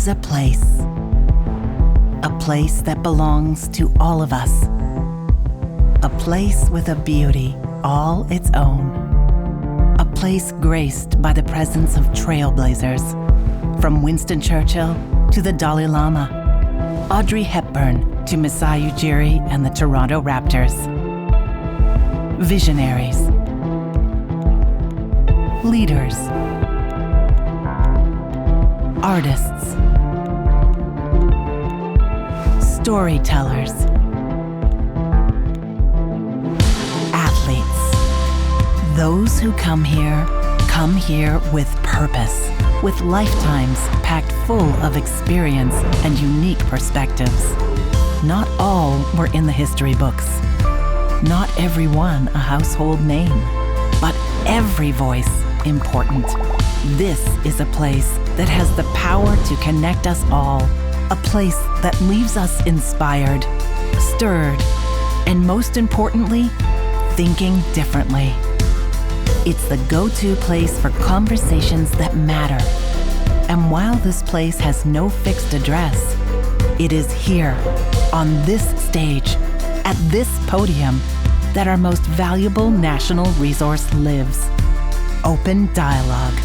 is a place that belongs to all of us, a place with a beauty all its own, a place graced by the presence of trailblazers, from Winston Churchill to the Dalai Lama, Audrey Hepburn to Masai Ujiri and the Toronto Raptors. Visionaries, leaders, artists, storytellers, athletes. Those who come here with purpose, with lifetimes packed full of experience and unique perspectives. Not all were in the history books. Not everyone a household name, but every voice important. This is a place that has the power to connect us all, a place that leaves us inspired, stirred, and most importantly, thinking differently. It's the go-to place for conversations that matter. And while this place has no fixed address, it is here, on this stage, at this podium, that our most valuable national resource lives: open dialogue.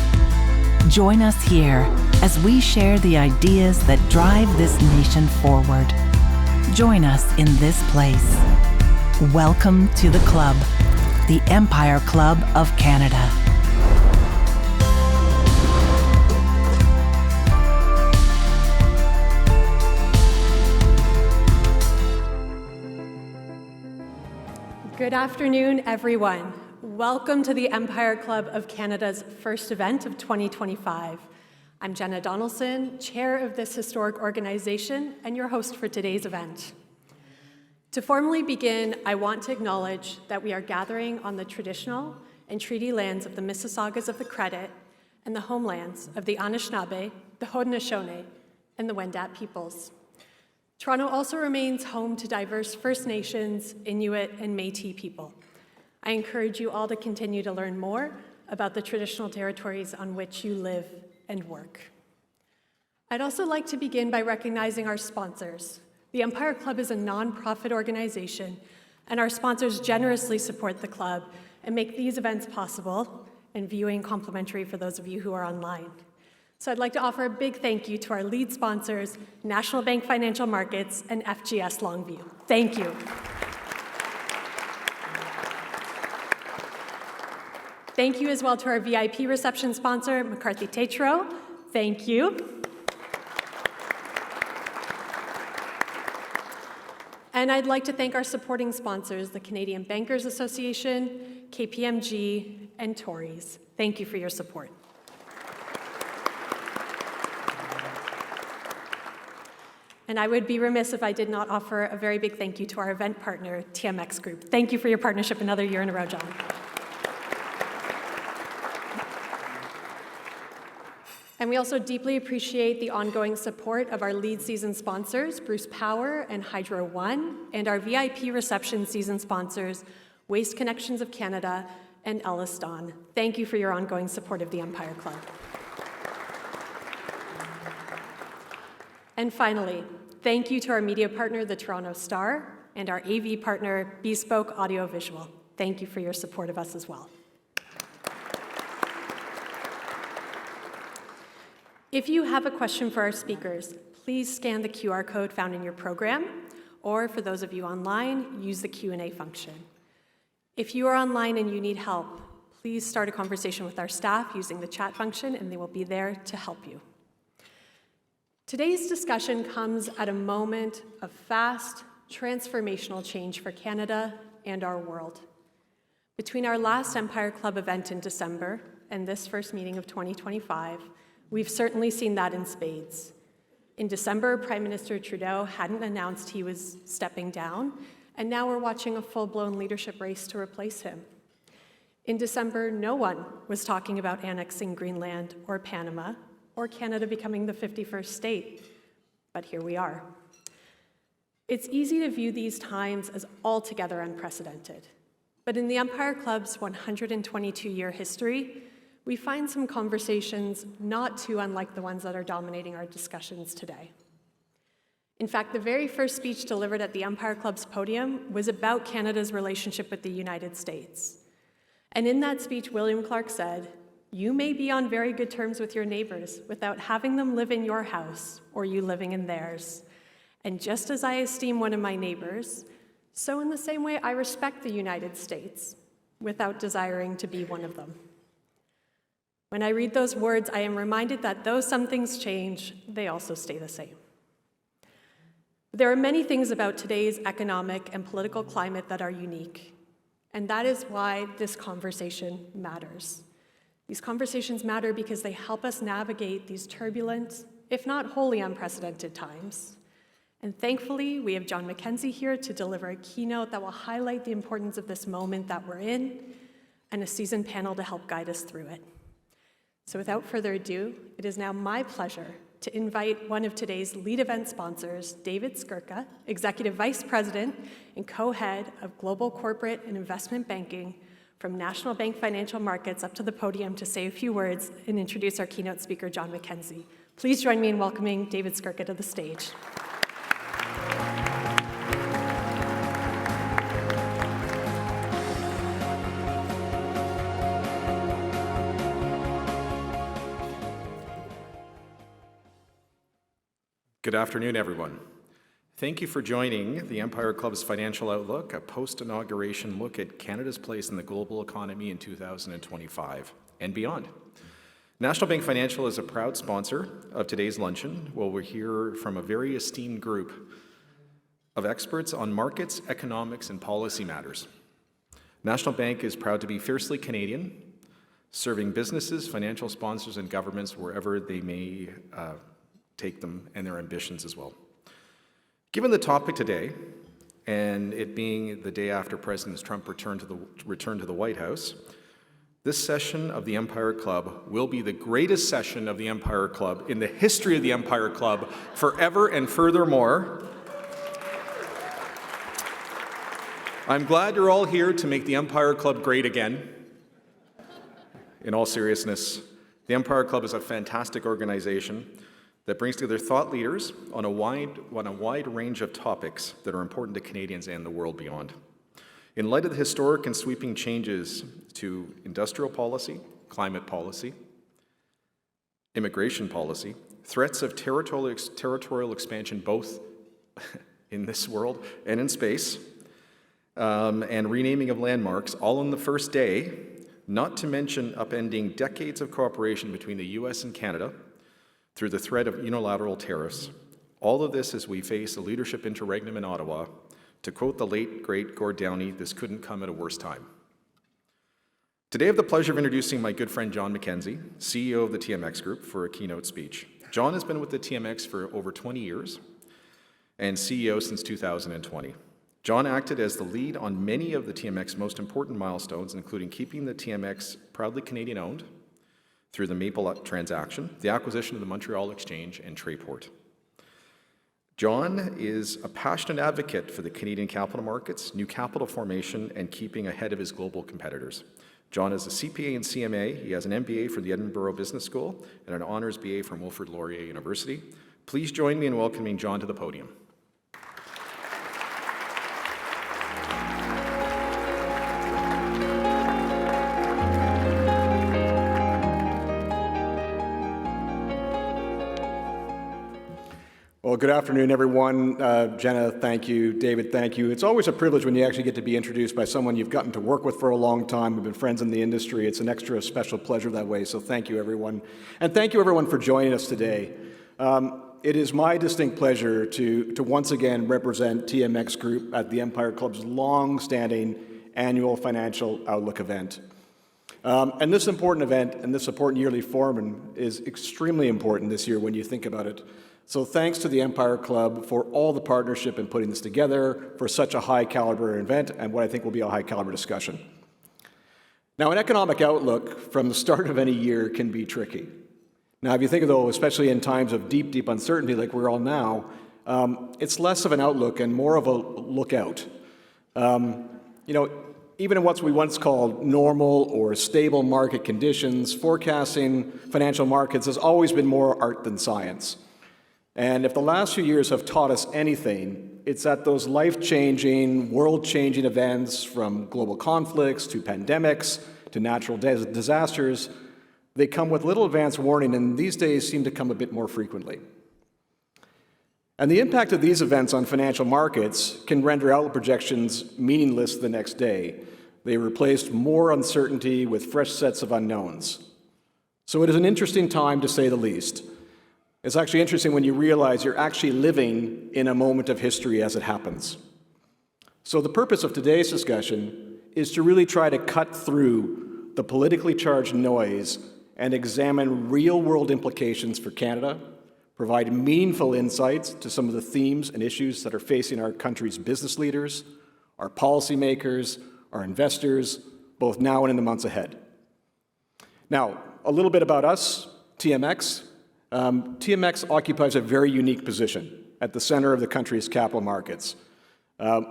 Join us here as we share the ideas that drive this nation forward. Join us in this place. Welcome to the club, the Empire Club of Canada. Good afternoon, everyone. Welcome to the Empire Club of Canada's first event of 2025. I'm Jenna Donaldson, chair of this historic organization and your host for today's event. To formally begin, I want to acknowledge that we are gathering on the traditional and treaty lands of the Mississaugas of the Credit and the homelands of the Anishinaabe, the Haudenosaunee, and the Wendat peoples. Toronto also remains home to diverse First Nations, Inuit, and Métis people. I encourage you all to continue to learn more about the traditional territories on which you live and work. I'd also like to begin by recognizing our sponsors. The Empire Club is a nonprofit organization, and our sponsors generously support the club and make these events possible, and viewing complimentary for those of you who are online. So I'd like to offer a big thank you to our lead sponsors, National Bank Financial Markets and FGS Longview. Thank you. Thank you as well to our VIP reception sponsor, McCarthy Tetro. Thank you. And I'd like to thank our supporting sponsors, the Canadian Bankers Association, KPMG, and Tories. Thank you for your support. And I would be remiss if I did not offer a very big thank you to our event partner, TMX Group. Thank you for your partnership another year in a row, John. And we also deeply appreciate the ongoing support of our lead season sponsors, Bruce Power and Hydro One, and our VIP reception season sponsors, Waste Connections of Canada and Ellis Don. Thank you for your ongoing support of the Empire Club. And finally, thank you to our media partner, the Toronto Star, and our AV partner, Bespoke Audiovisual. Thank you for your support of us as well. If you have a question for our speakers, please scan the QR code found in your program, or for those of you online, use the Q&A function. If you are online and you need help, please start a conversation with our staff using the chat function, and they will be there to help you. Today's discussion comes at a moment of fast, transformational change for Canada and our world. Between our last Empire Club event in December and this first meeting of 2025, we've certainly seen that in spades. In December, Prime Minister Trudeau hadn't announced he was stepping down, and now we're watching a full-blown leadership race to replace him. In December, no one was talking about annexing Greenland or Panama, or Canada becoming the 51st state, but here we are. It's easy to view these times as altogether unprecedented, but in the Empire Club's 122-year history, we find some conversations not too unlike the ones that are dominating our discussions today. In fact, the very first speech delivered at the Empire Club's podium was about Canada's relationship with the United States. And in that speech, William Clark said, "You may be on very good terms with your neighbors without having them live in your house or you living in theirs. And just as I esteem one of my neighbors, so in the same way I respect the United States without desiring to be one of them." When I read those words, I am reminded that though some things change, they also stay the same. There are many things about today's economic and political climate that are unique, and that is why this conversation matters. These conversations matter because they help us navigate these turbulent, if not wholly unprecedented times. And thankfully, we have John McKenzie here to deliver a keynote that will highlight the importance of this moment that we're in, and a seasoned panel to help guide us through it. So without further ado, it is now my pleasure to invite one of today's lead event sponsors, David Skirka, Executive Vice President and Co-Head of Global Corporate and Investment Banking from National Bank Financial Markets, up to the podium to say a few words and introduce our keynote speaker, John McKenzie. Please join me in welcoming David Skirka to the stage. Good afternoon, everyone. Thank you for joining the Empire Club's Financial Outlook, a post-inauguration look at Canada's place in the global economy in 2025 and beyond. National Bank Financial is a proud sponsor of today's luncheon, where we'll hear from a very esteemed group of experts on markets, economics, and policy matters. National Bank is proud to be fiercely Canadian, serving businesses, financial sponsors, and governments wherever they may take them and their ambitions as well. Given the topic today, and it being the day after President Trump returned to the White House, this session of the Empire Club will be the greatest session of the Empire Club in the history of the Empire Club forever and furthermore. I'm glad you're all here to make the Empire Club great again. In all seriousness, the Empire Club is a fantastic organization that brings together thought leaders on a wide range of topics that are important to Canadians and the world beyond. In light of the historic and sweeping changes to industrial policy, climate policy, immigration policy, threats of territorial expansion both in this world and in space, and renaming of landmarks, all on the first day, not to mention upending decades of cooperation between the US and Canada through the threat of unilateral tariffs. All of this as we face a leadership interregnum in Ottawa. To quote the late, great Gord Downie, this couldn't come at a worse time. Today I have the pleasure of introducing my good friend John McKenzie, CEO of the TMX Group, for a keynote speech. John has been with the TMX for over 20 years and CEO since 2020. John acted as the lead on many of the TMX most important milestones, including keeping the TMX proudly Canadian-owned through the Maple transaction, the acquisition of the Montreal Exchange, and Trayport. John is a passionate advocate for the Canadian capital markets, new capital formation, and keeping ahead of his global competitors. John is a CPA and CMA. He has an MBA from the Edinburgh Business School and an Honours BA from Wilfrid Laurier University. Please join me in welcoming John to the podium. Well, good afternoon, everyone. Jenna, thank you. David, thank you. It's always a privilege when you actually get to be introduced by someone you've gotten to work with for a long time. We've been friends in the industry. It's an extra special pleasure that way, so thank you, everyone. And thank you, everyone, for joining us today. It is my distinct pleasure to once again represent TMX Group at the Empire Club's long-standing annual Financial Outlook event. And this important event and this important yearly forum is extremely important this year when you think about it. So thanks to the Empire Club for all the partnership in putting this together for such a high caliber event and what I think will be a high caliber discussion. Now, an economic outlook from the start of any year can be tricky. Now, if you think, though, especially in times of deep, deep uncertainty like we're all now, it's less of an outlook and more of a lookout. even in what we once called normal or stable market conditions, forecasting financial markets has always been more art than science. And if the last few years have taught us anything, it's that those life-changing, world-changing events, from global conflicts to pandemics to natural disasters, they come with little advance warning, and these days seem to come a bit more frequently. And the impact of these events on financial markets can render outlook projections meaningless the next day. They replaced more uncertainty with fresh sets of unknowns. So it is an interesting time, to say the least. It's actually interesting when you realize you're actually living in a moment of history as it happens. So the purpose of today's discussion is to really try to cut through the politically charged noise and examine real-world implications for Canada, provide meaningful insights to some of the themes and issues that are facing our country's business leaders, our policymakers, our investors, both now and in the months ahead. Now, a little bit about us, TMX. TMX occupies a very unique position at the center of the country's capital markets.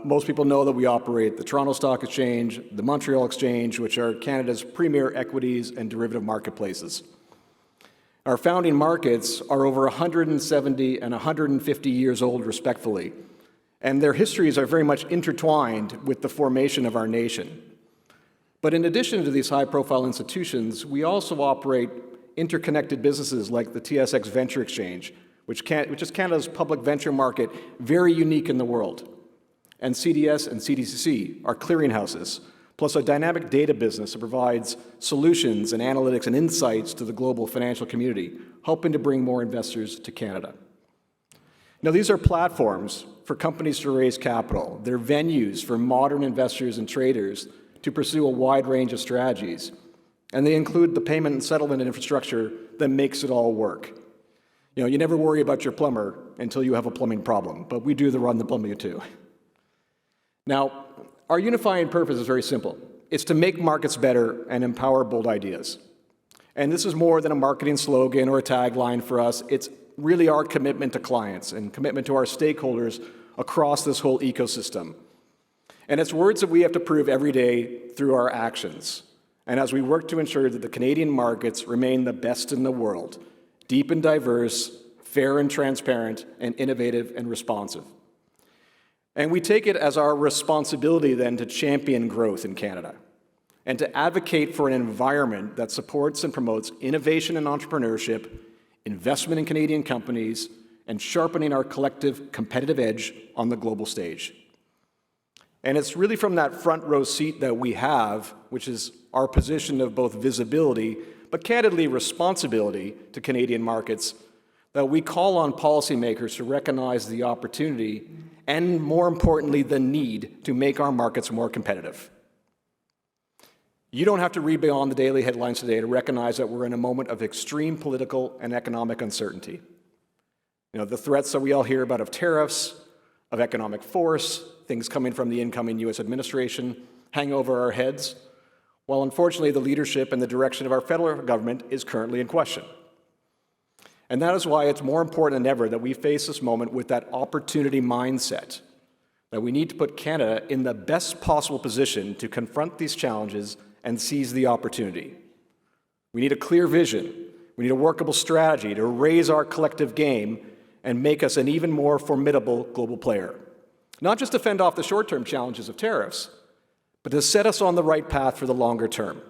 Most people know that we operate the Toronto Stock Exchange, the Montreal Exchange, which are Canada's premier equities and derivative marketplaces. Our founding markets are over 170 and 150 years old, respectively, and their histories are very much intertwined with the formation of our nation. But in addition to these high-profile institutions, we also operate interconnected businesses like the TSX Venture Exchange, which is Canada's public venture market, very unique in the world. And CDS and CDCC are clearinghouses, plus a dynamic data business that provides solutions and analytics and insights to the global financial community, helping to bring more investors to Canada. Now, these are platforms for companies to raise capital. They're venues for modern investors and traders to pursue a wide range of strategies. And they include the payment and settlement infrastructure that makes it all work. You know, you never worry about your plumber until you have a plumbing problem, but we do run the plumbing too. Now, our unifying purpose is very simple. It's to make markets better and empower bold ideas. And this is more than a marketing slogan or a tagline for us. It's really our commitment to clients and commitment to our stakeholders across this whole ecosystem. And it's words that we have to prove every day through our actions. And as we work to ensure that the Canadian markets remain the best in the world, deep and diverse, fair and transparent, and innovative and responsive. And we take it as our responsibility then to champion growth in Canada and to advocate for an environment that supports and promotes innovation and entrepreneurship, investment in Canadian companies, and sharpening our collective competitive edge on the global stage. And it's really from that front row seat that we have, which is our position of both visibility, but candidly responsibility to Canadian markets, that we call on policymakers to recognize the opportunity and, more importantly, the need to make our markets more competitive. You don't have to read beyond the daily headlines today to recognize that we're in a moment of extreme political and economic uncertainty. You know, the threats that we all hear about of tariffs, of economic force, things coming from the incoming U.S. administration hang over our heads, while unfortunately the leadership and the direction of our federal government is currently in question. And that is why it's more important than ever that we face this moment with that opportunity mindset, that we need to put Canada in the best possible position to confront these challenges and seize the opportunity. We need a clear vision. We need a workable strategy to raise our collective game and make us an even more formidable global player. Not just to fend off the short-term challenges of tariffs, but to set us on the right path for the longer term.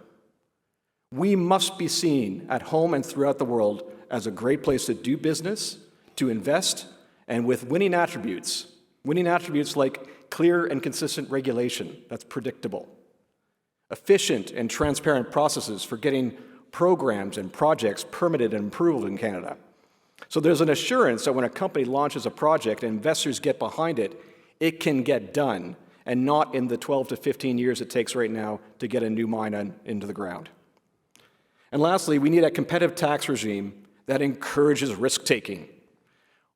We must be seen at home and throughout the world as a great place to do business, to invest, and with winning attributes like clear and consistent regulation that's predictable, efficient and transparent processes for getting programs and projects permitted and approved in Canada. So there's an assurance that when a company launches a project and investors get behind it, it can get done, and not in the 12 to 15 years it takes right now to get a new mine into the ground. And lastly, we need a competitive tax regime that encourages risk-taking.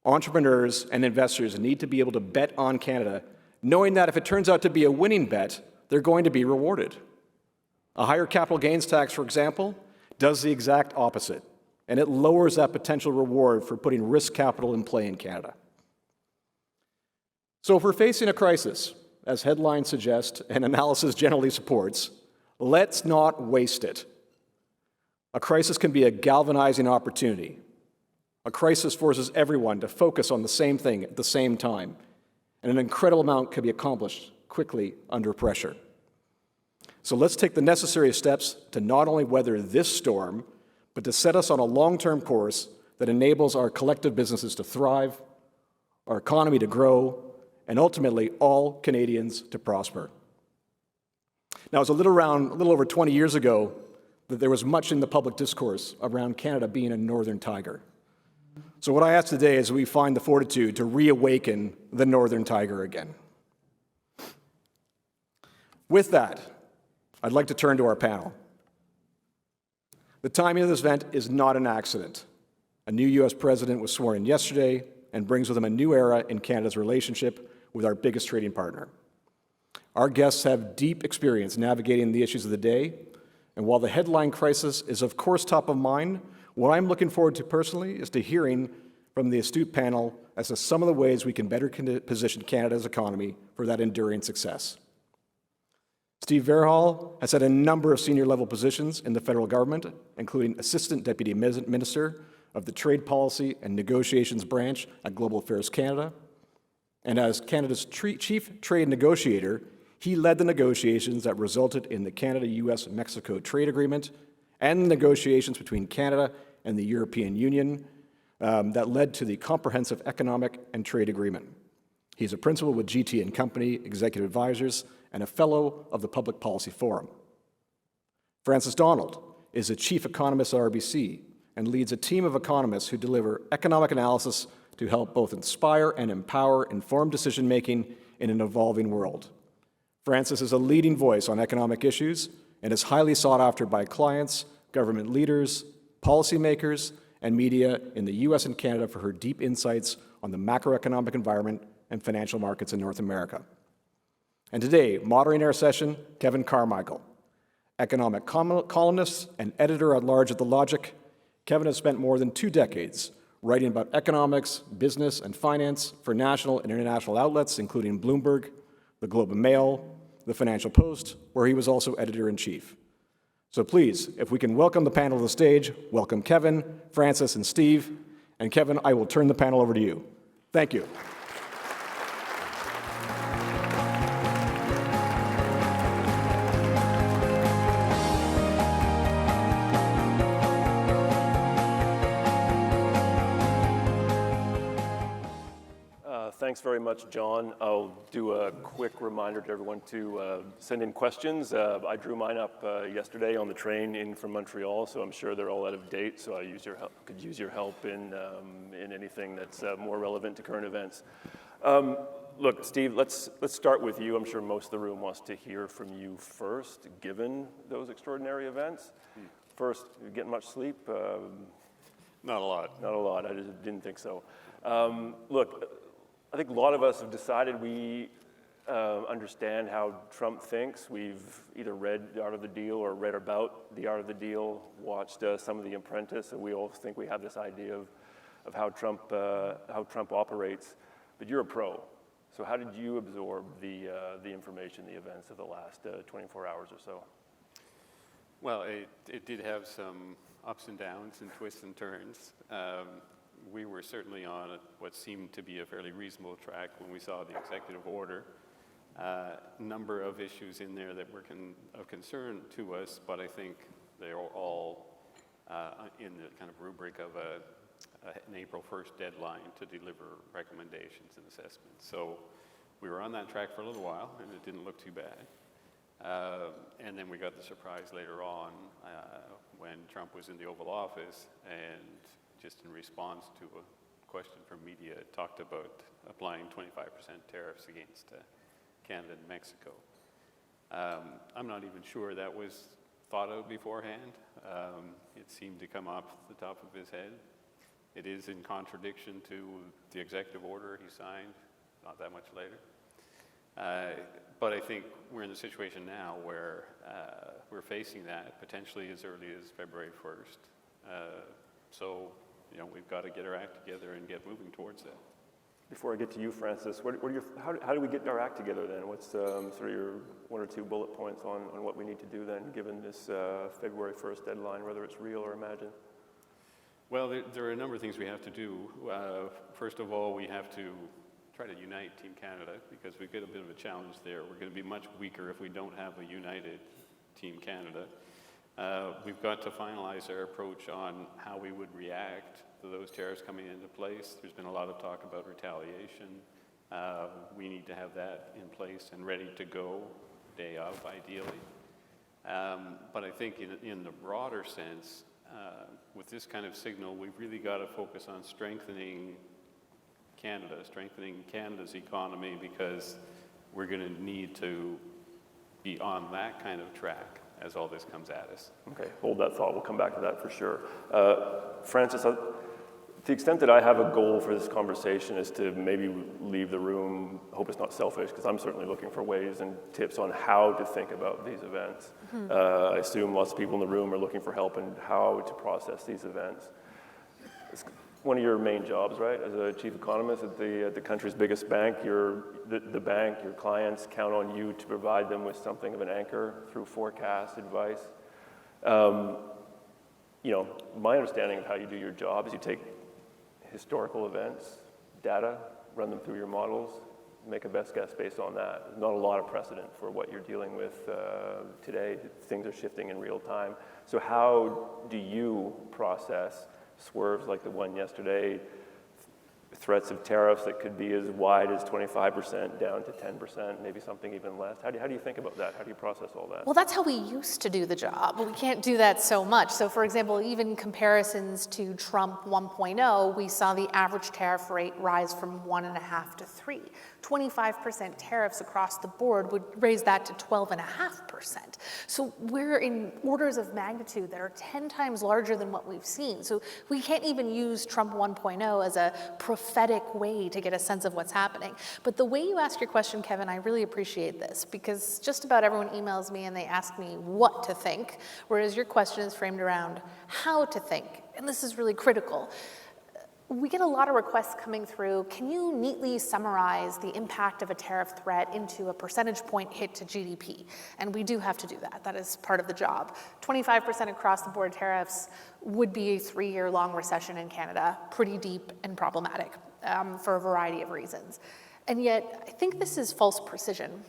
Entrepreneurs and investors need to be able to bet on Canada, knowing that if it turns out to be a winning bet, they're going to be rewarded. A higher capital gains tax, for example, does the exact opposite, and it lowers that potential reward for putting risk capital in play in Canada. So if we're facing a crisis, as headlines suggest and analysis generally supports, let's not waste it. A crisis can be a galvanizing opportunity. A crisis forces everyone to focus on the same thing at the same time, and an incredible amount can be accomplished quickly under pressure. So let's take the necessary steps to not only weather this storm, but to set us on a long-term course that enables our collective businesses to thrive, our economy to grow, and ultimately all Canadians to prosper. Now, it was a little over 20 years ago that there was much in the public discourse around Canada being a northern tiger. So what I ask today is we find the fortitude to reawaken the northern tiger again. With that, I'd like to turn to our panel. The timing of this event is not an accident. A new U.S. president was sworn in yesterday and brings with him a new era in Canada's relationship with our biggest trading partner. Our guests have deep experience navigating the issues of the day, and while the headline crisis is of course top of mind, what I'm looking forward to personally is to hearing from the astute panel as to some of the ways we can better position Canada's economy for that enduring success. Steve Verheul has had a number of senior-level positions in the federal government, including Assistant Deputy Minister of the Trade Policy and Negotiations Branch at Global Affairs Canada. And as Canada's Chief Trade Negotiator, he led the negotiations that resulted in the Canada-US-Mexico Trade Agreement and the negotiations between Canada and the European Union that led to the Comprehensive Economic and Trade Agreement. He's a principal with GT & Company Executive Advisors and a fellow of the Public Policy Forum. Francis Donald is a chief economist at RBC and leads a team of economists who deliver economic analysis to help both inspire and empower informed decision-making in an evolving world. Francis is a leading voice on economic issues and is highly sought after by clients, government leaders, policymakers, and media in the US and Canada for her deep insights on the macroeconomic environment and financial markets in North America. And today, moderating our session, Kevin Carmichael, economic columnist and editor-at-large at The Logic. Kevin has spent more than 2 decades writing about economics, business, and finance for national and international outlets, including Bloomberg, the Globe and Mail, the Financial Post, where he was also editor-in-chief. So please, if we can welcome the panel to the stage, welcome Kevin, Francis, and Steve. And Kevin, I will turn the panel over to you. Thank you. Thanks very much, John. I'll do a quick reminder to everyone to send in questions. I drew mine up yesterday on the train in from Montreal, so I'm sure they're all out of date, so I could use your help in anything that's more relevant to current events. Look, Steve, let's start with you. I'm sure most of the room wants to hear from you first, given those extraordinary events. First, you getting much sleep? Not a lot. Not a lot. I just didn't think so. Look, I think a lot of us have decided we understand how Trump thinks. We've either read The Art of the Deal or read about The Art of the Deal, watched some of The Apprentice, and we all think we have this idea of how Trump operates. But you're a pro. So how did you absorb the information, the events of the last 24 hours or so? Well, it did have some ups and downs and twists and turns. We were certainly on what seemed to be a fairly reasonable track when we saw the executive order. Number of issues in there that were of concern to us, but I think they are all in the kind of rubric of an April 1st deadline to deliver recommendations and assessments. So we were on that track for a little while, and it didn't look too bad. And then we got the surprise later on when Trump was in the Oval Office and just in response to a question from media, talked about applying 25% tariffs against Canada and Mexico. I'm not even sure that was thought out beforehand. It seemed to come off the top of his head. It is in contradiction to the executive order he signed not that much later. But I think we're in the situation now where we're facing that potentially as early as February 1st. So, we've got to get our act together and get moving towards that. Before I get to you, Francis, how do we get our act together then? What's sort of your 1 or 2 bullet points on what we need to do then, given this February 1st deadline, whether it's real or imagined? Well, there are a number of things we have to do. First of all, we have to try to unite Team Canada, because we've got a bit of a challenge there. We're going to be much weaker if we don't have a united Team Canada. We've got to finalize our approach on how we would react to those tariffs coming into place. There's been a lot of talk about retaliation. We need to have that in place and ready to go day of, ideally. But I think in the broader sense, with this kind of signal, we've really got to focus on strengthening Canada, strengthening Canada's economy, because we're going to need to be on that kind of track as all this comes at us. Okay, hold that thought. We'll come back to that for sure. Francis, to the extent that I have a goal for this conversation is to maybe leave the room, I hope it's not selfish, because I'm certainly looking for ways and tips on how to think about these events. I assume lots of people in the room are looking for help in how to process these events. It's one of your main jobs, right? As a chief economist at the country's biggest bank, the bank, your clients count on you to provide them with something of an anchor through forecast advice. My understanding of how you do your job is you take historical events, data, run them through your models, make a best guess based on that. There's not a lot of precedent for what you're dealing with today. Things are shifting in real time. So how do you process swerves like the one yesterday, threats of tariffs that could be as wide as 25% down to 10%, maybe something even less? How do you think about that? How do you process all that? Well, that's how we used to do the job, but we can't do that so much. So for example, even comparisons to Trump 1.0, we saw the average tariff rate rise from 1.5 to 3. 25% tariffs across the board would raise that to 12.5%. So we're in orders of magnitude that are 10 times larger than what we've seen. So we can't even use Trump 1.0 as a prophetic way to get a sense of what's happening. But the way you ask your question, Kevin, I really appreciate this, because just about everyone emails me and they ask me what to think, whereas your question is framed around how to think. And this is really critical. We get a lot of requests coming through. Can you neatly summarize the impact of a tariff threat into a percentage point hit to GDP? And we do have to do that. That is part of the job. 25% across the board tariffs would be a 3-year-long recession in Canada, pretty deep and problematic for a variety of reasons. And yet, I think this is false precision.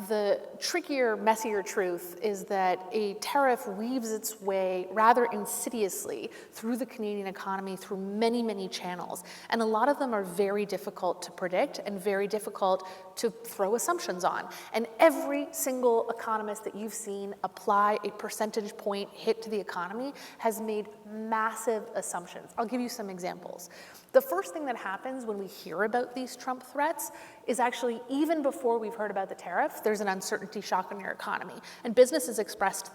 The trickier, messier truth is that a tariff weaves its way rather insidiously through the Canadian economy through many, many channels. And a lot of them are very difficult to predict and very difficult to throw assumptions on. And every single economist that you've seen apply a percentage point hit to the economy has made massive assumptions. I'll give you some examples. The first thing that happens when we hear about these Trump threats is actually, even before we've heard about the tariff, there's an uncertainty shock on your economy. And businesses expressed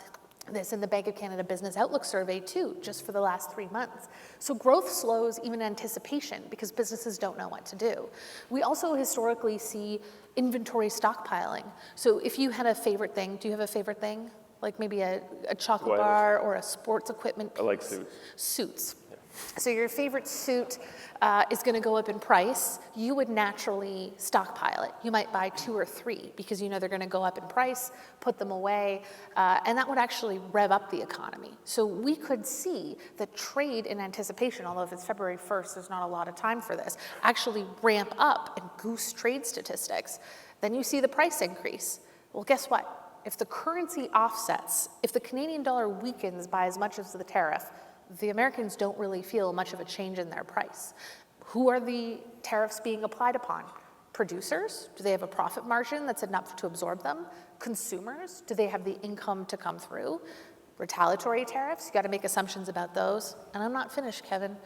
this in the Bank of Canada Business Outlook Survey too, just for the last 3 months. So growth slows even in anticipation because businesses don't know what to do. We also historically see inventory stockpiling. So if you had a favorite thing, do you have a favorite thing? Like maybe a chocolate bar or a sports equipment piece? I like suits. Suits. So your favorite suit is going to go up in price. You would naturally stockpile it. You might buy 2 or 3 because you know they're going to go up in price, put them away, and that would actually rev up the economy. So we could see that trade in anticipation, although if it's February 1st, there's not a lot of time for this, actually ramp up and goose trade statistics. Then you see the price increase. Well, guess what? If the currency offsets, if the Canadian dollar weakens by as much as the tariff, the Americans don't really feel much of a change in their price. Who are the tariffs being applied upon? Producers? Do they have a profit margin that's enough to absorb them? Consumers? Do they have the income to come through? Retaliatory tariffs? You got to make assumptions about those. And I'm not finished, Kevin.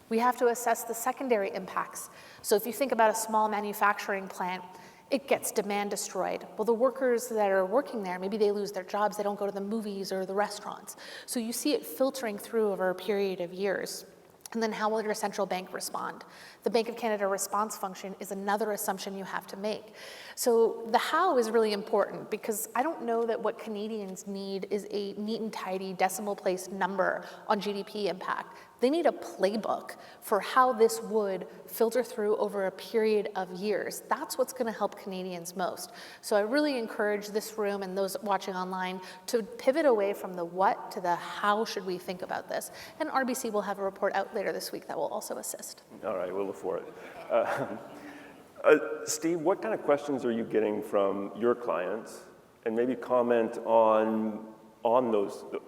We have to assess the secondary impacts. So if you think about a small manufacturing plant, it gets demand destroyed. Well, the workers that are working there, maybe they lose their jobs, they don't go to the movies or the restaurants. So you see it filtering through over a period of years. And then how will your central bank respond? The Bank of Canada response function is another assumption you have to make. So the how is really important because I don't know that what Canadians need is a neat and tidy decimal place number on GDP impact. They need a playbook for how this would filter through over a period of years. That's what's going to help Canadians most. So I really encourage this room and those watching online to pivot away from the what to the how should we think about this. And RBC will have a report out later this week that will also assist. All right, we'll look for it. Steve, what kind of questions are you getting from your clients? And maybe comment on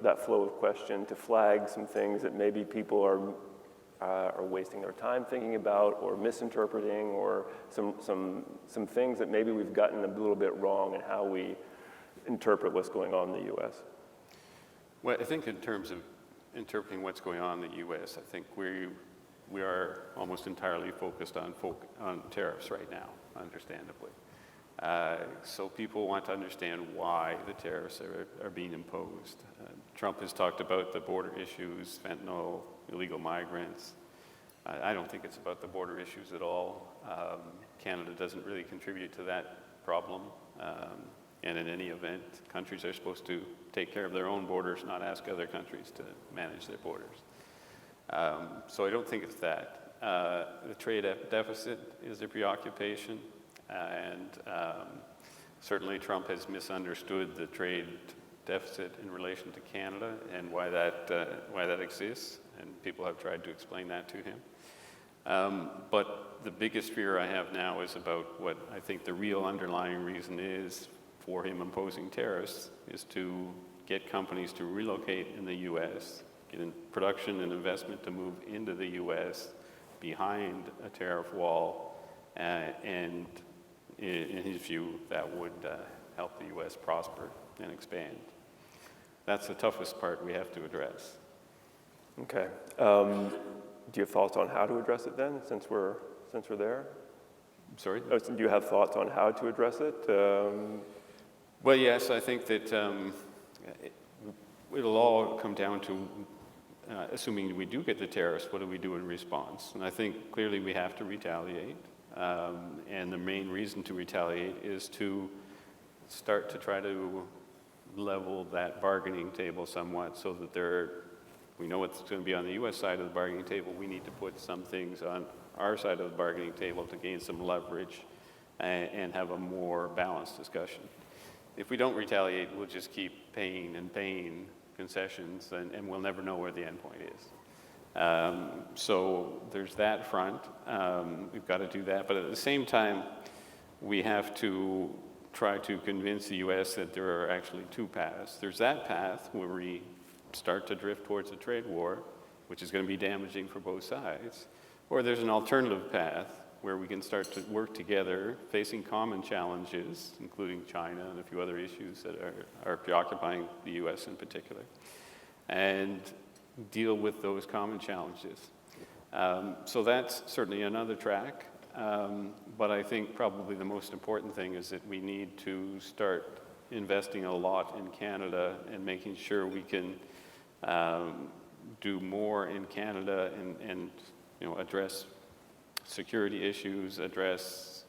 that flow of question to flag some things that maybe people are wasting their time thinking about or misinterpreting, or some things that maybe we've gotten a little bit wrong in how we interpret what's going on in the U.S. Well, I think in terms of interpreting what's going on in the U.S., I think we are almost entirely focused on tariffs right now, understandably. So people want to understand why the tariffs are being imposed. Trump has talked about the border issues, fentanyl, illegal migrants. I don't think it's about the border issues at all. Canada doesn't really contribute to that problem. And in any event, countries are supposed to take care of their own borders, not ask other countries to manage their borders. So I don't think it's that. The trade deficit is a preoccupation. And certainly Trump has misunderstood the trade deficit in relation to Canada and why that exists, and people have tried to explain that to him. But the biggest fear I have now is about what I think the real underlying reason is for him imposing tariffs, is to get companies to relocate in the U.S., get in production and investment to move into the U.S. behind a tariff wall, and in his view, that would help the U.S. prosper and expand. That's the toughest part we have to address. Okay. Do you have thoughts on how to address it then, since we're there? Sorry? Oh, so do you have thoughts on how to address it? Well, yes, I think that it'll all come down to, assuming we do get the tariffs, what do we do in response? And I think clearly we have to retaliate. And the main reason to retaliate is to start to try to level that bargaining table somewhat, so that we know what's going to be on the U.S. side of the bargaining table. We need to put some things on our side of the bargaining table to gain some leverage and have a more balanced discussion. If we don't retaliate, we'll just keep paying concessions, and we'll never know where the end point is. So there's that front. We've got to do that. But at the same time, we have to try to convince the U.S. that there are actually two paths. There's that path where we start to drift towards a trade war, which is going to be damaging for both sides. Or there's an alternative path where we can start to work together, facing common challenges, including China and a few other issues that are preoccupying the U.S. in particular, and deal with those common challenges. So that's certainly another track. But I think probably the most important thing is that we need to start investing a lot in Canada and making sure we can do more in Canada and address security issues, address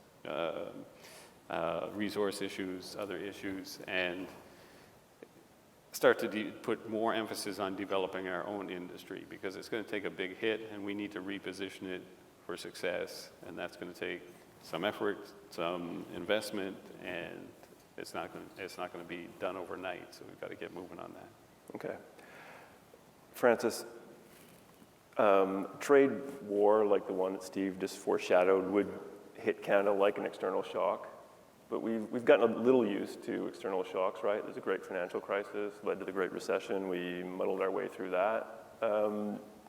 resource issues, other issues, and start to put more emphasis on developing our own industry, because it's going to take a big hit and we need to reposition it for success, and that's going to take some effort, some investment, and it's not going to be done overnight, so we've got to get moving on that. Okay. Francis, trade war like the one that Steve just foreshadowed would hit Canada like an external shock, but we've gotten a little used to external shocks, right? There's a great financial crisis, led to the Great Recession. We muddled our way through that.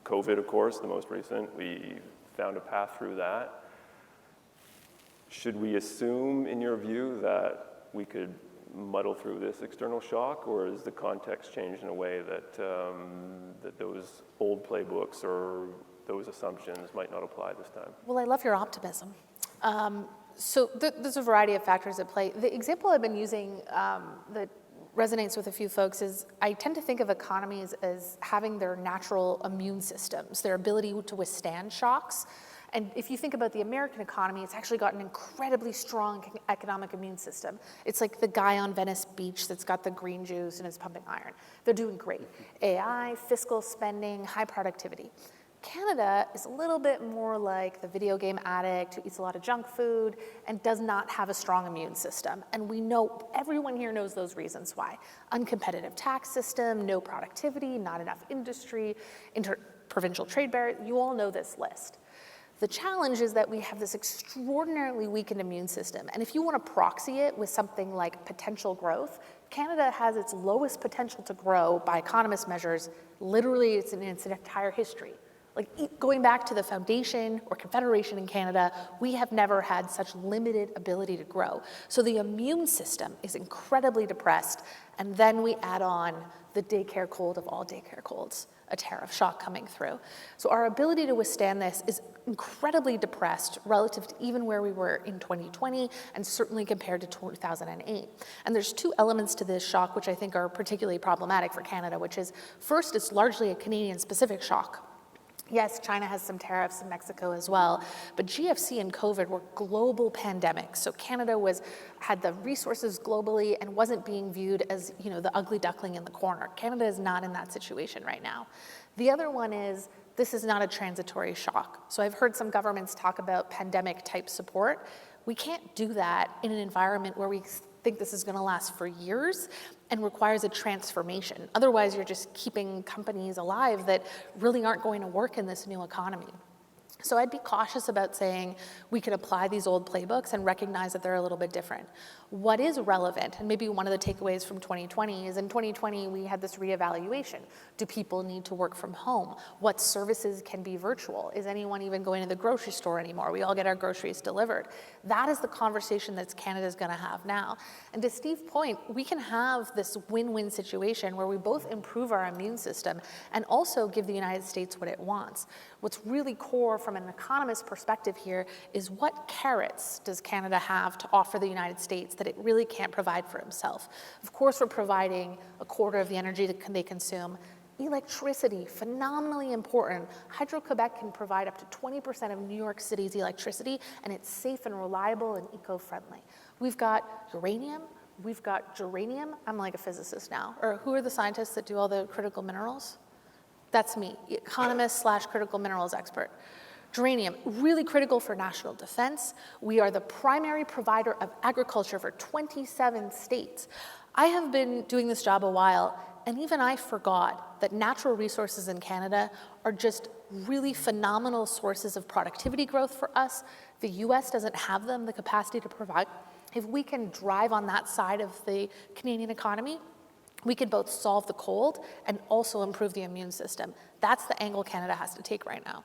COVID, of course, the most recent, we found a path through that. Should we assume, in your view, that we could muddle through this external shock, or is the context changed in a way that that those old playbooks or those assumptions might not apply this time? Well, I love your optimism. So there's a variety of factors at play. The example I've been using that resonates with a few folks is I tend to think of economies as having their natural immune systems, their ability to withstand shocks. And if you think about the American economy, it's actually got an incredibly strong economic immune system. It's like the guy on Venice Beach that's got the green juice and is pumping iron. They're doing great. AI, fiscal spending, high productivity. Canada is a little bit more like the video game addict who eats a lot of junk food and does not have a strong immune system. And we know, everyone here knows those reasons why. Uncompetitive tax system, no productivity, not enough industry, interprovincial trade barriers, you all know this list. The challenge is that we have this extraordinarily weakened immune system. And if you want to proxy it with something like potential growth, Canada has its lowest potential to grow by Economist measures, literally it's in its entire history. Like going back to the foundation or confederation in Canada, we have never had such limited ability to grow. So the immune system is incredibly depressed, and then we add on the daycare cold of all daycare colds, a tariff shock coming through. So our ability to withstand this is incredibly depressed relative to even where we were in 2020 and certainly compared to 2008. And there's two elements to this shock which I think are particularly problematic for Canada, which is first, it's largely a Canadian-specific shock. Yes, China has some tariffs and Mexico as well, but GFC and COVID were global pandemics. So Canada had the resources globally and wasn't being viewed as, the ugly duckling in the corner. Canada is not in that situation right now. The other one is this is not a transitory shock. So I've heard some governments talk about pandemic type support. We can't do that in an environment where we think this is going to last for years and requires a transformation. Otherwise, you're just keeping companies alive that really aren't going to work in this new economy. So I'd be cautious about saying we could apply these old playbooks and recognize that they're a little bit different. What is relevant, and maybe one of the takeaways from 2020 is in 2020 we had this reevaluation. Do people need to work from home? What services can be virtual? Is anyone even going to the grocery store anymore? We all get our groceries delivered. That is the conversation that Canada's going to have now. And to Steve's point, we can have this win-win situation where we both improve our immune system and also give the United States what it wants. What's really core from an economist perspective here is what carrots does Canada have to offer the United States that it really can't provide for itself? Of course, we're providing a quarter of the energy that they consume. Electricity, phenomenally important. Hydro-Quebec can provide up to 20% of New York City's electricity, and it's safe and reliable and eco-friendly. We've got uranium, we've got geranium. I'm like a physicist now. Or who are the scientists that do all the critical minerals? That's me, economist/critical minerals expert. Geranium, really critical for national defense. We are the primary provider of agriculture for 27 states. I have been doing this job a while, and even I forgot that natural resources in Canada are just really phenomenal sources of productivity growth for us. The US doesn't have them, the capacity to provide. If we can drive on that side of the Canadian economy, we can both solve the cold and also improve the immune system. That's the angle Canada has to take right now.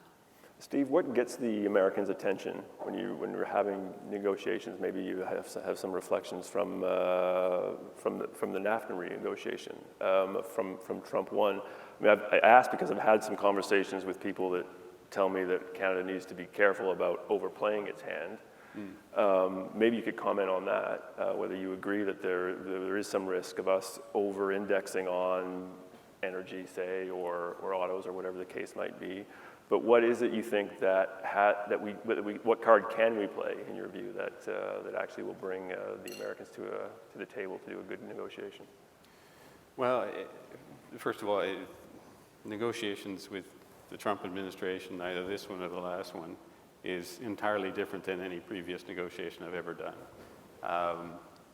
Steve, what gets the Americans' attention when you're having negotiations? Maybe you have some reflections from the NAFTA renegotiation from Trump 1. I mean, I ask because I've had some conversations with people that tell me that Canada needs to be careful about overplaying its hand. Maybe you could comment on that, whether you agree that there is some risk of us over-indexing on energy, say, or autos, or whatever the case might be. But what is it you think what card can we play, in your view, that actually will bring the Americans to the table to do a good negotiation? Well, first of all, negotiations with the Trump administration, either this one or the last one, is entirely different than any previous negotiation I've ever done.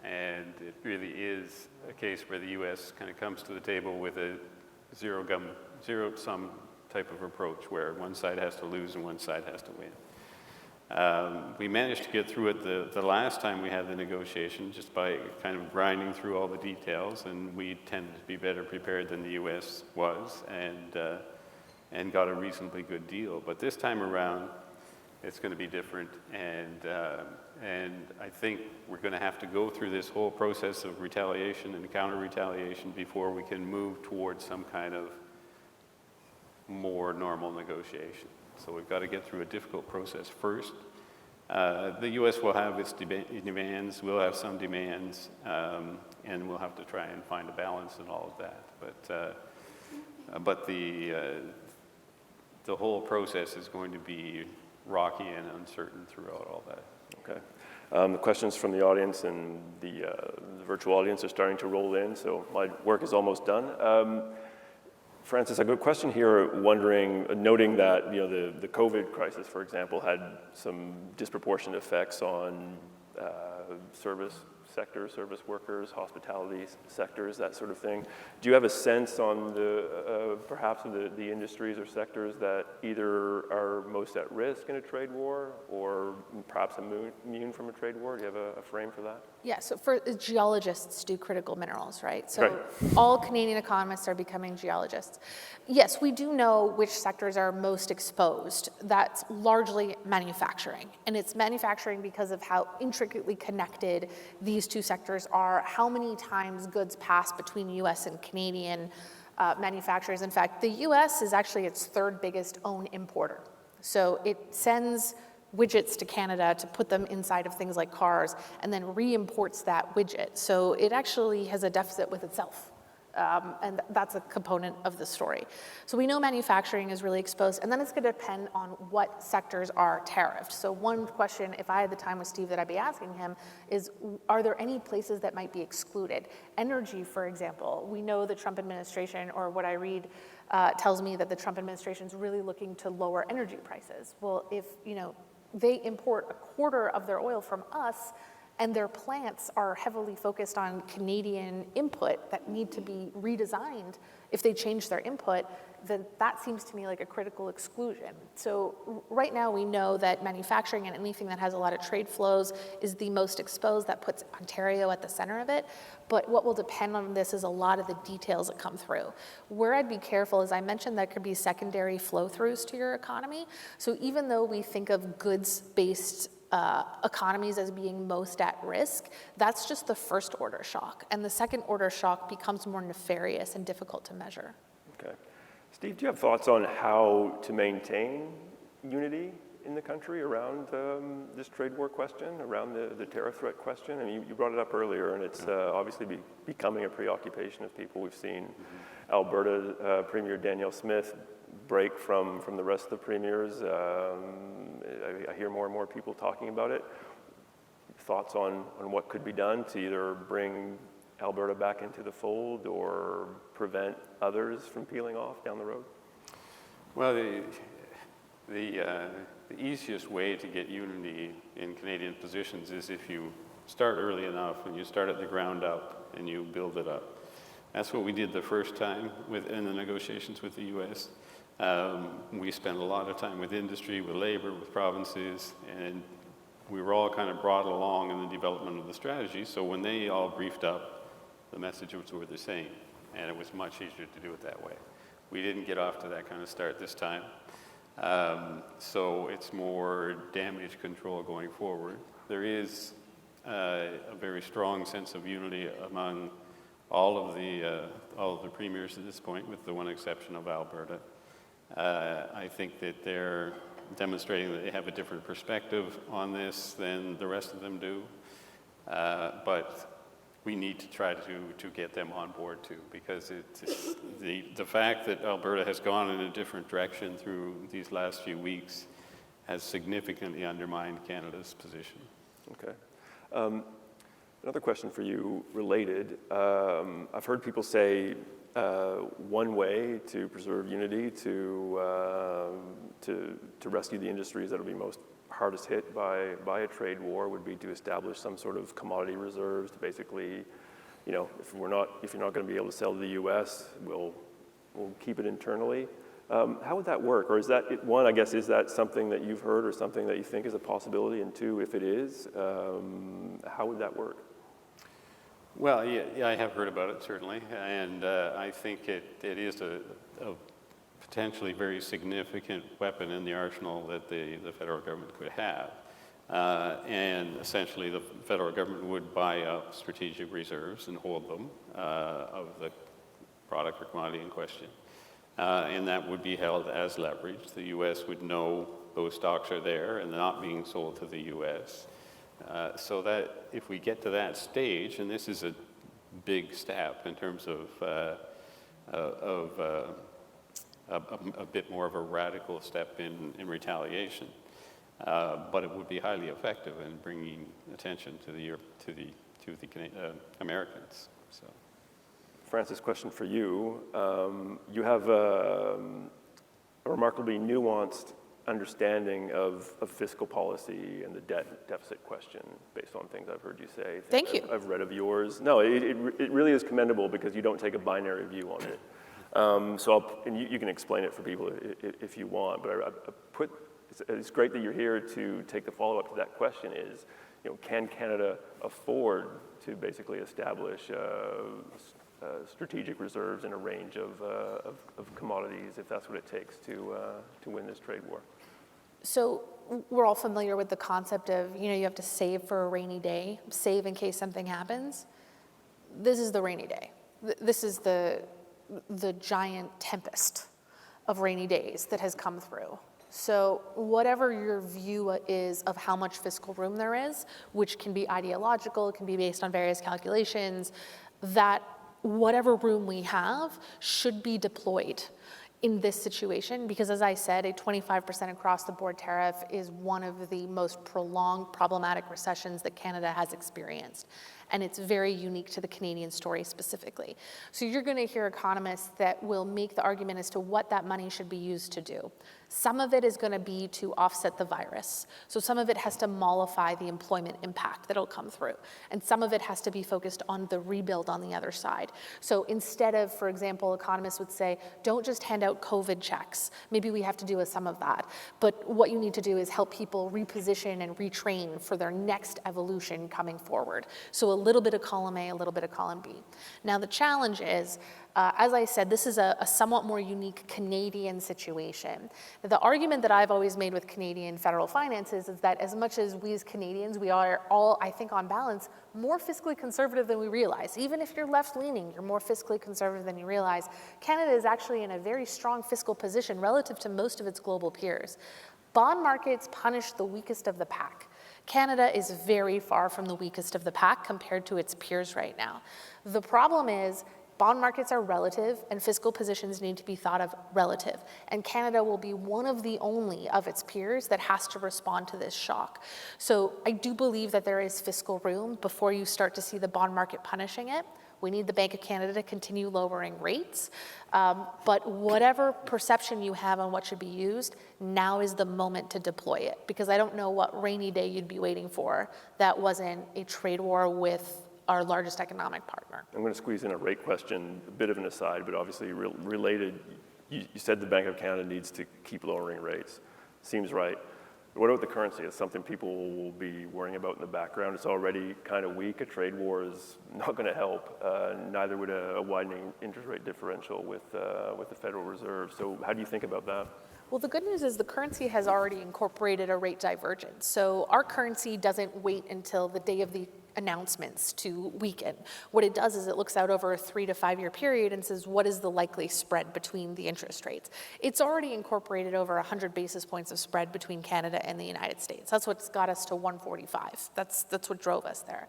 And it really is a case where the U.S. kind of comes to the table with a zero-sum type of approach where one side has to lose and one side has to win. We managed to get through it the last time we had the negotiation just by kind of grinding through all the details, and we tended to be better prepared than the U.S. was and got a reasonably good deal. But this time around, it's going to be different, and I think we're going to have to go through this whole process of retaliation and counter-retaliation before we can move towards some kind of more normal negotiation. So we've got to get through a difficult process first. The U.S. will have its demands, we'll have some demands, and we'll have to try and find a balance in all of that. But the whole process is going to be rocky and uncertain throughout all that. Okay. The questions from the audience and the virtual audience are starting to roll in, so my work is almost done. Francis, I got a question here noting that the COVID crisis, for example, had some disproportionate effects on service sectors, service workers, hospitality sectors, that sort of thing. Do you have a sense on perhaps the industries or sectors that either are most at risk in a trade war or perhaps immune from a trade war? Do you have a frame for that? Yeah, so for geologists do critical minerals, right? So Right. all Canadian economists are becoming geologists. Yes, we do know which sectors are most exposed. That's largely manufacturing. And it's manufacturing because of how intricately connected these two sectors are, how many times goods pass between US and Canadian manufacturers. In fact, the US is actually its third biggest own importer. So it sends widgets to Canada to put them inside of things like cars and then re-imports that widget. So it actually has a deficit with itself. And that's a component of the story. So we know manufacturing is really exposed, and then it's going to depend on what sectors are tariffed. So one question, if I had the time with Steve that I'd be asking him, is are there any places that might be excluded? Energy, for example. We know the Trump administration, or what I read tells me that the Trump administration is really looking to lower energy prices. Well, if they import a quarter of their oil from us, and their plants are heavily focused on Canadian input that need to be redesigned if they change their input, then that seems to me like a critical exclusion. So right now we know that manufacturing and anything that has a lot of trade flows is the most exposed. That puts Ontario at the center of it. But what will depend on this is a lot of the details that come through. Where I'd be careful is I mentioned that could be secondary flow-throughs to your economy. So even though we think of goods-based economies as being most at risk, that's just the first order shock. And the second order shock becomes more nefarious and difficult to measure. Okay. Steve, do you have thoughts on how to maintain unity in the country around this trade war question, around the tariff threat question? I mean, you brought it up earlier, and it's obviously becoming a preoccupation of people. We've seen Alberta Premier Danielle Smith break from the rest of the premiers. I hear more and more people talking about it. Thoughts on what could be done to either bring Alberta back into the fold or prevent others from peeling off down the road? Well, the easiest way to get unity in Canadian positions is if you start early enough and you start at the ground up and you build it up. That's what we did the first time in the negotiations with the U.S. We spent a lot of time with industry, with labor, with provinces, and we were all kind of brought along in the development of the strategy. So when they all briefed up, the messages were the same, and it was much easier to do it that way. We didn't get off to that kind of start this time. So it's more damage control going forward. There is a very strong sense of unity among all of the premiers at this point, with the one exception of Alberta. I think that they're demonstrating that they have a different perspective on this than the rest of them do. But we need to try to get them on board too, because it's the fact that Alberta has gone in a different direction through these last few weeks has significantly undermined Canada's position. Okay. Another question for you related. I've heard people say one way to preserve unity, to rescue the industries that will be most hardest hit by a trade war would be to establish some sort of commodity reserves to basically, if you're not going to be able to sell to the U.S., we'll keep it internally. How would that work? Or is that, one, I guess, is that something that you've heard or something that you think is a possibility? And two, if it is, how would that work? Well, yeah, I have heard about it, certainly, and I think it is a potentially very significant weapon in the arsenal that the federal government could have. And essentially, the federal government would buy up strategic reserves and hold them of the product or commodity in question. And that would be held as leverage. The U.S. would know those stocks are there and they're not being sold to the U.S. So that if we get to that stage, and this is a big step in terms of a bit more of a radical step in retaliation, but it would be highly effective in bringing attention to the Americans. So. Francis, question for you. You have a remarkably nuanced understanding of fiscal policy and the debt deficit question based on things I've heard you say. Thank you. I've read of yours. No, it really is commendable because you don't take a binary view on it. And you can explain it for people if you want, but it's great that you're here to take the follow-up to that question is, can Canada afford to basically establish strategic reserves in a range of commodities if that's what it takes to win this trade war? So we're all familiar with the concept of, you have to save for a rainy day, save in case something happens. This is the rainy day. This is the giant tempest of rainy days that has come through. So whatever your view is of how much fiscal room there is, which can be ideological, it can be based on various calculations, that whatever room we have should be deployed in this situation, because as I said, a 25% across the board tariff is one of the most prolonged problematic recessions that Canada has experienced. And it's very unique to the Canadian story specifically. So you're going to hear economists that will make the argument as to what that money should be used to do. Some of it is going to be to offset the virus. So some of it has to mollify the employment impact that'll come through. And some of it has to be focused on the rebuild on the other side. So instead of, for example, economists would say, don't just hand out COVID checks. Maybe we have to do some of that. But what you need to do is help people reposition and retrain for their next evolution coming forward. So a little bit of column A, a little bit of column B. Now the challenge is, as I said, this is a somewhat more unique Canadian situation. The argument that I've always made with Canadian federal finances is that as much as we as Canadians, we are all, I think on balance, more fiscally conservative than we realize. Even if you're left-leaning, you're more fiscally conservative than you realize. Canada is actually in a very strong fiscal position relative to most of its global peers. Bond markets punish the weakest of the pack. Canada is very far from the weakest of the pack compared to its peers right now. The problem is bond markets are relative and fiscal positions need to be thought of relative. And Canada will be one of the only of its peers that has to respond to this shock. So I do believe that there is fiscal room before you start to see the bond market punishing it. We need the Bank of Canada to continue lowering rates. But whatever perception you have on what should be used, now is the moment to deploy it. Because I don't know what rainy day you'd be waiting for that wasn't a trade war with our largest economic partner. I'm going to squeeze in a rate question, a bit of an aside, but obviously related. You said the Bank of Canada needs to keep lowering rates. Seems right. But what about the currency? It's something people will be worrying about in the background. It's already kind of weak. A trade war is not going to help. Neither would a widening interest rate differential with the Federal Reserve. So how do you think about that? Well, the good news is the currency has already incorporated a rate divergence. So our currency doesn't wait until the day of the announcements to weaken. What it does is it looks out over a 3 to 5 year period and says, what is the likely spread between the interest rates? It's already incorporated over 100 basis points of spread between Canada and the United States. That's what's got us to 145. That's what drove us there.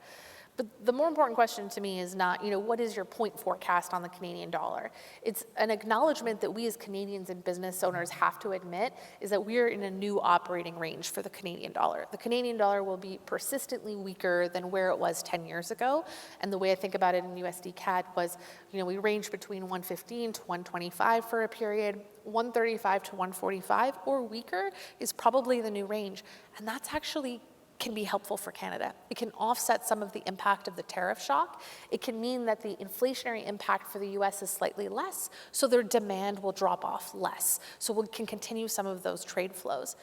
But the more important question to me is not, what is your point forecast on the Canadian dollar? It's an acknowledgement that we as Canadians and business owners have to admit is that we're in a new operating range for the Canadian dollar. The Canadian dollar will be persistently weaker than where it was 10 years ago. And the way I think about it in USD CAD was, we ranged between 115 to 125 for a period. 135 to 145 or weaker is probably the new range. And that's actually can be helpful for Canada. It can offset some of the impact of the tariff shock. It can mean that the inflationary impact for the US is slightly less, so their demand will drop off less. So we can continue some of those trade flows.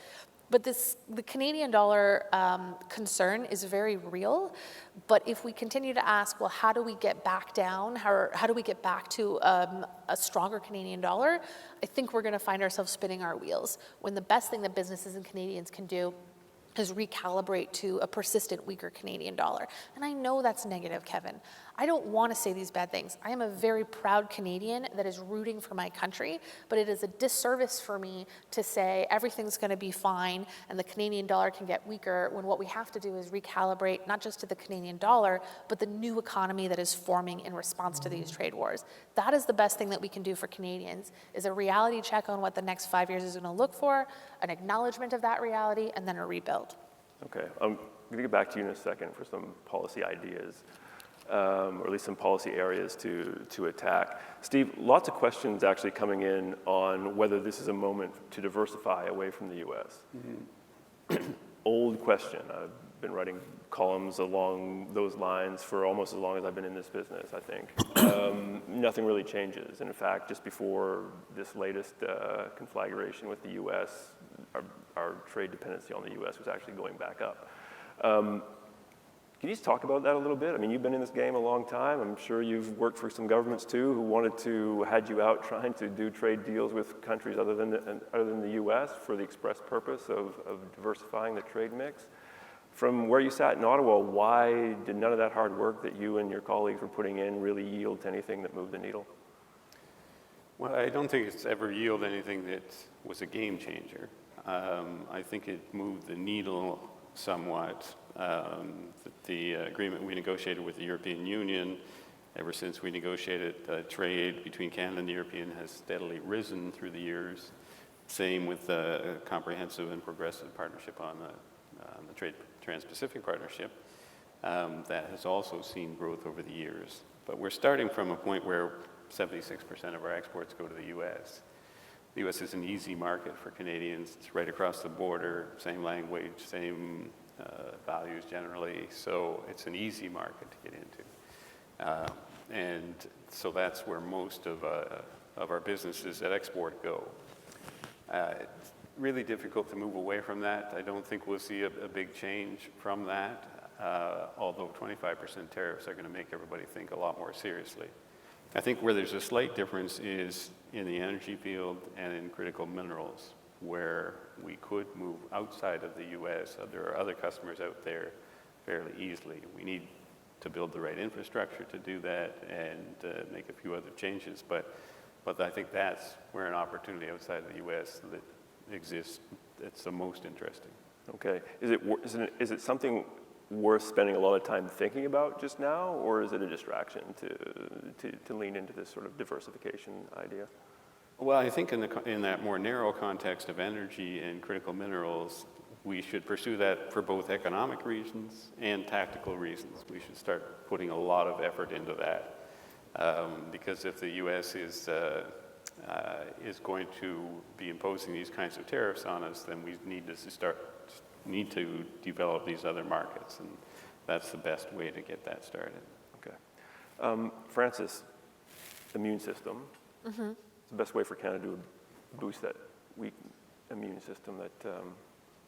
But the Canadian dollar concern is very real. But if we continue to ask, well, how do we get back down? How do we get back to a stronger Canadian dollar? I think we're going to find ourselves spinning our wheels when the best thing that businesses and Canadians can do is recalibrate to a persistent weaker Canadian dollar. And I know that's negative, Kevin. I don't want to say these bad things. I am a very proud Canadian that is rooting for my country, but it is a disservice for me to say everything's going to be fine and the Canadian dollar can get weaker when what we have to do is recalibrate not just to the Canadian dollar, but the new economy that is forming in response to these trade wars. That is the best thing that we can do for Canadians, is a reality check on what the next 5 years is going to look for, an acknowledgement of that reality, and then a rebuild. Okay, I'm going to get back to you in a second for some policy ideas. or at least some policy areas to attack. Steve, lots of questions actually coming in on whether this is a moment to diversify away from the US. Mm-hmm. Old question. I've been writing columns along those lines for almost as long as I've been in this business, I think. Nothing really changes. And in fact, just before this latest conflagration with the US, our trade dependency on the US was actually going back up. Can you just talk about that a little bit? I mean, you've been in this game a long time. I'm sure you've worked for some governments too who had you out trying to do trade deals with countries other than the US for the express purpose of diversifying the trade mix. From where you sat in Ottawa, why did none of that hard work that you and your colleagues were putting in really yield to anything that moved the needle? Well, I don't think it's ever yielded anything that was a game changer. I think it moved the needle somewhat. The agreement we negotiated with the European Union, ever since we negotiated trade between Canada and the European, has steadily risen through the years. Same with the comprehensive and progressive partnership on the Trans-Pacific Partnership. That has also seen growth over the years. But we're starting from a point where 76% of our exports go to the US. The US is an easy market for Canadians. It's right across the border, same language, same values generally, so it's an easy market to get into. And so that's where most of our businesses that export go. It's really difficult to move away from that. I don't think we'll see a big change from that, although 25% tariffs are going to make everybody think a lot more seriously. I think where there's a slight difference is in the energy field and in critical minerals, where we could move outside of the US. There are other customers out there fairly easily. We need to build the right infrastructure to do that and make a few other changes, but I think that's where an opportunity outside of the US that exists that's the most interesting. Okay. Is it something worth spending a lot of time thinking about just now, or is it a distraction to lean into this sort of diversification idea? Well, I think in that more narrow context of energy and critical minerals, we should pursue that for both economic reasons and tactical reasons. We should start putting a lot of effort into that, because if the U.S. is going to be imposing these kinds of tariffs on us, then we need to develop these other markets, and that's the best way to get that started. Okay, Francis, immune system. Mm-hmm. The best way for Canada to boost that weak immune system that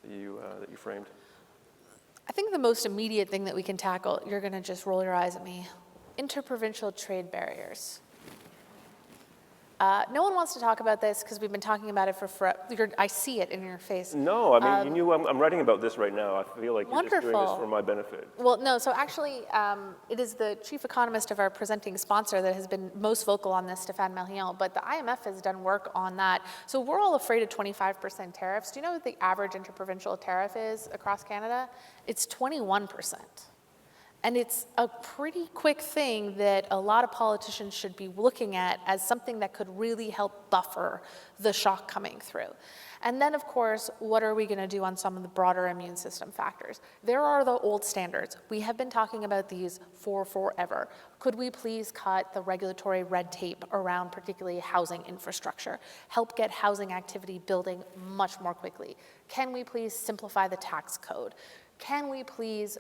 you framed? I think the most immediate thing that we can tackle, you're going to just roll your eyes at me, interprovincial trade barriers. No one wants to talk about this because we've been talking about it for forever. I see it in your face. No, I mean, I'm writing about this right now. I feel like you're just doing this for my benefit. Well, no, so actually, it is the chief economist of our presenting sponsor that has been most vocal on this, Stéphane Verheul, but the IMF has done work on that. So we're all afraid of 25% tariffs. Do you know what the average interprovincial tariff is across Canada? It's 21%. And it's a pretty quick thing that a lot of politicians should be looking at as something that could really help buffer the shock coming through. And then, of course, what are we going to do on some of the broader immune system factors? There are the old standards. We have been talking about these for forever. Could we please cut the regulatory red tape around particularly housing infrastructure, help get housing activity building much more quickly? Can we please simplify the tax code? Can we please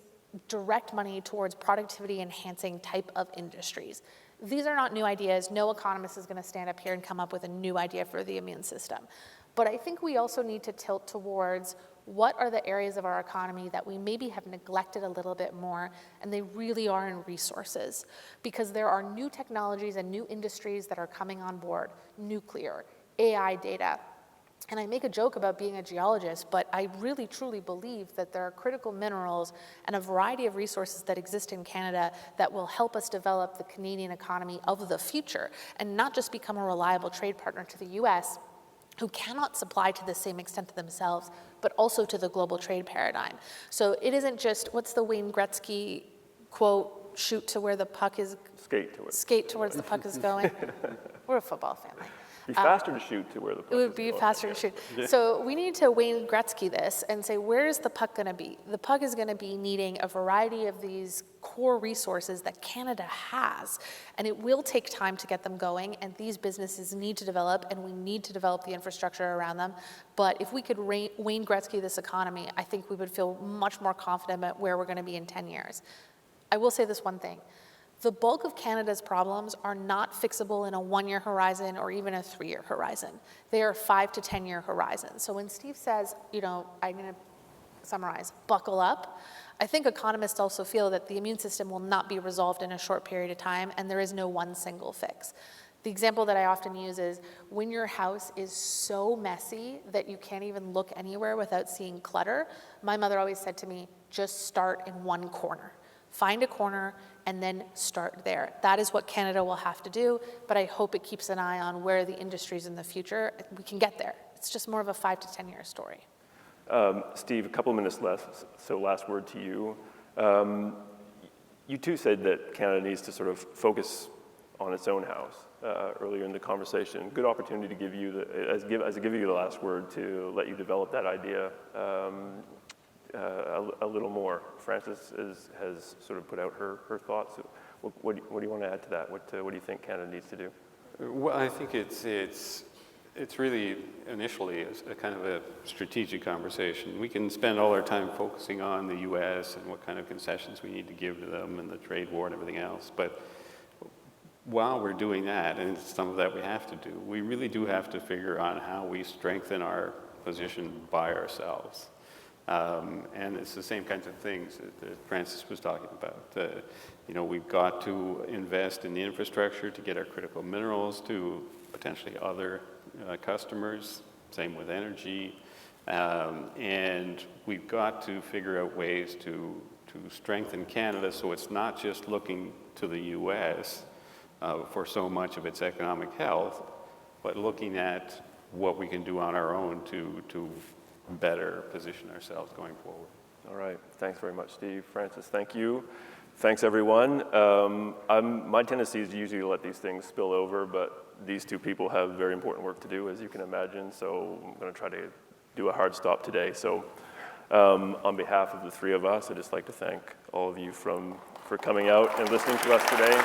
direct money towards productivity enhancing type of industries? These are not new ideas. No economist is going to stand up here and come up with a new idea for the immune system. But I think we also need to tilt towards what are the areas of our economy that we maybe have neglected a little bit more, and they really are in resources. Because there are new technologies and new industries that are coming on board, nuclear, AI data. And I make a joke about being a geologist, but I really truly believe that there are critical minerals and a variety of resources that exist in Canada that will help us develop the Canadian economy of the future and not just become a reliable trade partner to the US, who cannot supply to the same extent to themselves, but also to the global trade paradigm. So it isn't just, what's the Wayne Gretzky quote, shoot to where the puck is? Skate towards. Skate towards the puck is going. We're a football family. It'd be faster to shoot to where the puck It would is be going. faster to shoot. So we need to Wayne Gretzky this and say, where is the puck going to be? The puck is going to be needing a variety of these core resources that Canada has, and it will take time to get them going, and these businesses need to develop, and we need to develop the infrastructure around them. But if we could Wayne Gretzky this economy, I think we would feel much more confident about where we're going to be in 10 years. I will say this one thing. The bulk of Canada's problems are not fixable in a 1-year horizon or even a 3-year horizon. They are 5 to 10-year horizons. So when Steve says, I'm going to summarize, buckle up, I think economists also feel that the immune system will not be resolved in a short period of time, and there is no one single fix. The example that I often use is when your house is so messy that you can't even look anywhere without seeing clutter, my mother always said to me, just start in one corner. Find a corner and then start there. That is what Canada will have to do, but I hope it keeps an eye on where the industry's in the future. We can get there. It's just more of a 5 to 10 year story. Steve, a couple minutes left, so last word to you. You too said that Canada needs to sort of focus on its own house earlier in the conversation. Good opportunity to give you as I give you the last word to let you develop that idea a little more. Frances has sort of put out her thoughts. What do you want to add to that? What do you think Canada needs to do? Well, I think it's really initially a kind of a strategic conversation. We can spend all our time focusing on the U.S. and what kind of concessions we need to give to them and the trade war and everything else. But while we're doing that, and some of that we have to do, we really do have to figure out how we strengthen our position by ourselves. And it's the same kinds of things that Francis was talking about. We've got to invest in the infrastructure to get our critical minerals to potentially other customers, same with energy. And we've got to figure out ways to strengthen Canada so it's not just looking to the U.S. For so much of its economic health, but looking at what we can do on our own to better position ourselves going forward. All right. Thanks very much, Steve. Francis, thank you. Thanks, everyone. My tendency is usually to let these things spill over, but these two people have very important work to do, as you can imagine, so I'm going to try to do a hard stop today. So on behalf of the three of us, I'd just like to thank all of you for coming out and listening to us today.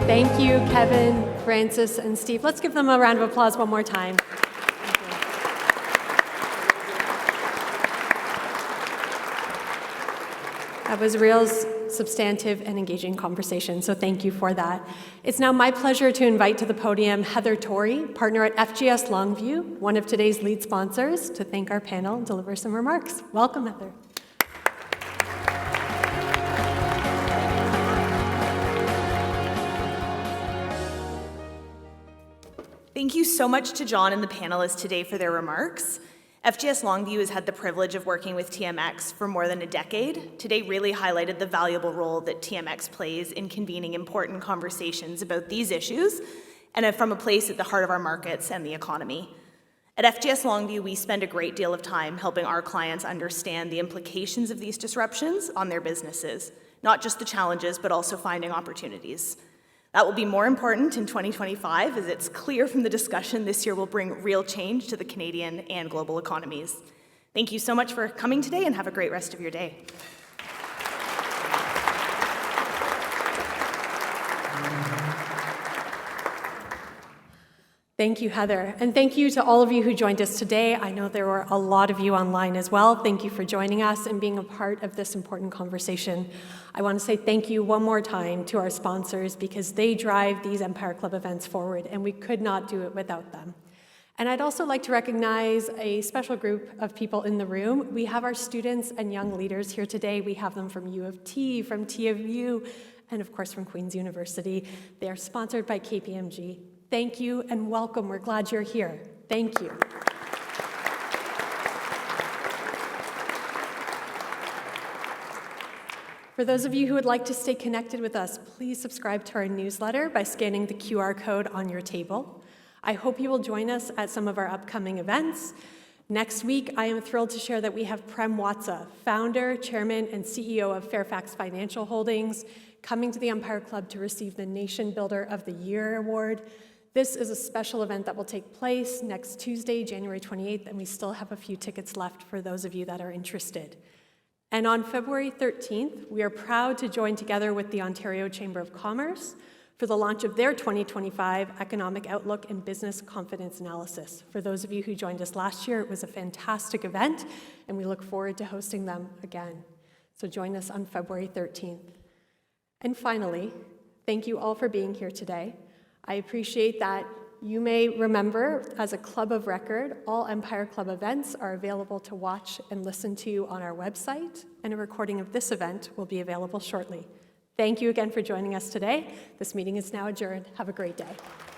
Thank you, Kevin, Francis, and Steve. Let's give them a round of applause one more time. That was a real substantive and engaging conversation, so thank you for that. It's now my pleasure to invite to the podium Heather Torrey, partner at FGS Longview, one of today's lead sponsors, to thank our panel and deliver some remarks. Welcome, Heather. Thank you so much to John and the panelists today for their remarks. FGS Longview has had the privilege of working with TMX for more than a decade. Today really highlighted the valuable role that TMX plays in convening important conversations about these issues and from a place at the heart of our markets and the economy. At FGS Longview, we spend a great deal of time helping our clients understand the implications of these disruptions on their businesses, not just the challenges, but also finding opportunities. That will be more important in 2025, as it's clear from the discussion this year will bring real change to the Canadian and global economies. Thank you so much for coming today, and have a great rest of your day. Thank you, Heather. And thank you to all of you who joined us today. I know there were a lot of you online as well. Thank you for joining us and being a part of this important conversation. I want to say thank you one more time to our sponsors, because they drive these Empire Club events forward, and we could not do it without them. And I'd also like to recognize a special group of people in the room. We have our students and young leaders here today. We have them from U of T, from T of U, and of course from Queen's University. They are sponsored by KPMG. Thank you and welcome. We're glad you're here. Thank you. For those of you who would like to stay connected with us, please subscribe to our newsletter by scanning the QR code on your table. I hope you will join us at some of our upcoming events. Next week, I am thrilled to share that we have Prem Watsa, founder, chairman, and CEO of Fairfax Financial Holdings, coming to the Empire Club to receive the Nation Builder of the Year award. This is a special event that will take place next Tuesday, January 28th, and we still have a few tickets left for those of you that are interested. And on February 13th, we are proud to join together with the Ontario Chamber of Commerce for the launch of their 2025 Economic Outlook and Business Confidence Analysis. For those of you who joined us last year, it was a fantastic event, and we look forward to hosting them again. So join us on February 13th. And finally, thank you all for being here today. I appreciate that you may remember, as a club of record, all Empire Club events are available to watch and listen to on our website, and a recording of this event will be available shortly. Thank you again for joining us today. This meeting is now adjourned. Have a great day.